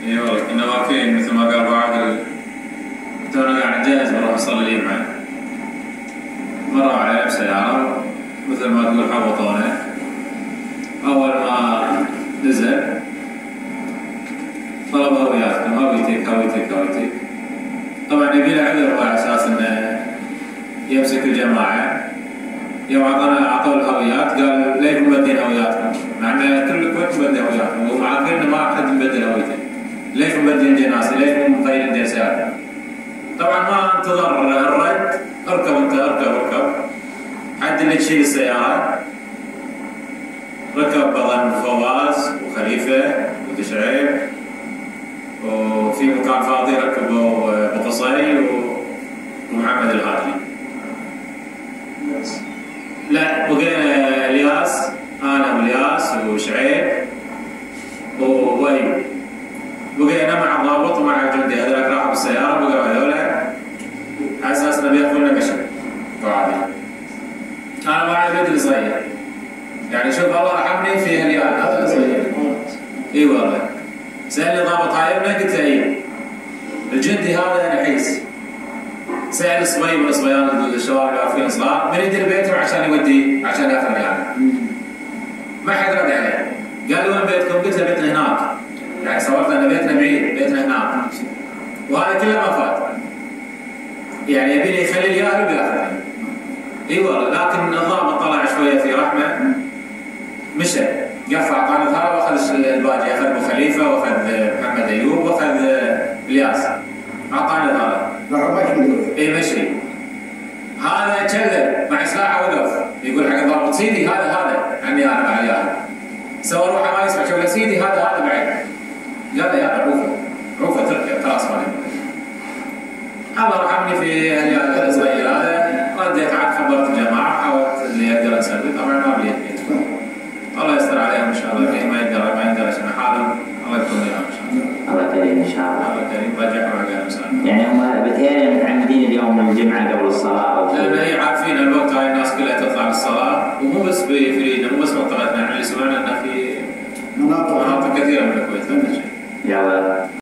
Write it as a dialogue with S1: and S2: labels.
S1: اي والله كنا واقفين مثل ما قال ابو عادل، تونا قاعد نجهز بروح اصلي الجمعه، مروا علينا بسياره مثل ما تقول حبطونا. اول ما نزل طلب هوياتكم، هويتك هويتك هويتك. طبعا يبي له عذر على اساس انه يمسك الجماعه. يوم اعطوه الهويات قال ليكم مبدلين هوياتكم، مع ان كلكم انتم مبدلين هوياتكم، وهم عارفين انه ما حد مبدل هويته. ليكم مبدلين جنازه، ليكم مغيرين ديسات. طبعا ما انتظر الرد، اركب انت اركب حد اللي تشيل السياره. ركب بظن فواز وخليفه وتشعيب، وفي مكان فاضي ركبوا ابو قصي ومحمد الهادي. لا بقينا الياس، انا والياس وشعيب وايوب، بقينا مع الضابط ومع الجندي. هذول راحوا بالسياره، بقوا هذول على اساس انه بياخذونا مشي وعادي. انا ما عاد بدري صغير، يعني شوف الله رحمني في هاليال هذا صغير. اي والله سالني ضابط هاي ابنك؟ قلت له اي. الجندي هذا نحيس، سأل الصبي من الصبيان الشباب اللي واقفين صغار من يدري بيتهم عشان يودي عشان ياخذ مكانه. ما حد رد عليه. قال له وين بيتكم؟ قلت له بيتنا هناك. يعني صورت ان بيتنا بعيد، بيتنا هناك. وهذا كله ما فات. يعني يبيني يخلي لي اهلي وياخذني. اي والله، لكن الضابط طلع شويه في رحمه، مشى قفع اعطاني ظهره واخذ الباقي، اخذ ابو خليفه واخذ محمد ايوب واخذ الياس. اعطاني ظهره. اي مشي. هذا كلم مع سلاحه وقف يقول حق الضابط سيدي هذا عني انا مع الياهل. سوى روحه ما يسمع، شوف له سيدي هذا بعيد. قال له يلا عوفه تركب خلاص ما نبي. الله رحمني في الياهل الصغير هذا، رديت عاد خبرت الجماعه، حاولت اللي اقدر اسوي، طبعا ما بليت. الله يستر عليهم ان شاء الله، اللي ما يقدر عشان حالهم الله يكون وياهم ان شاء الله.
S2: الله كريم ان شاء الله.
S1: الله كريم، رجعهم على مساء.
S2: يعني هم بتهيألي متعمدين اليوم الجمعه قبل الصلاه او
S1: لان هي عارفين الوقت هاي الناس كلها تطلع للصلاه، ومو بس بفريده، مو بس منطقتنا، اللي سمعنا انه في مناطق كثيره من الكويت هذا الشيء.
S2: يلا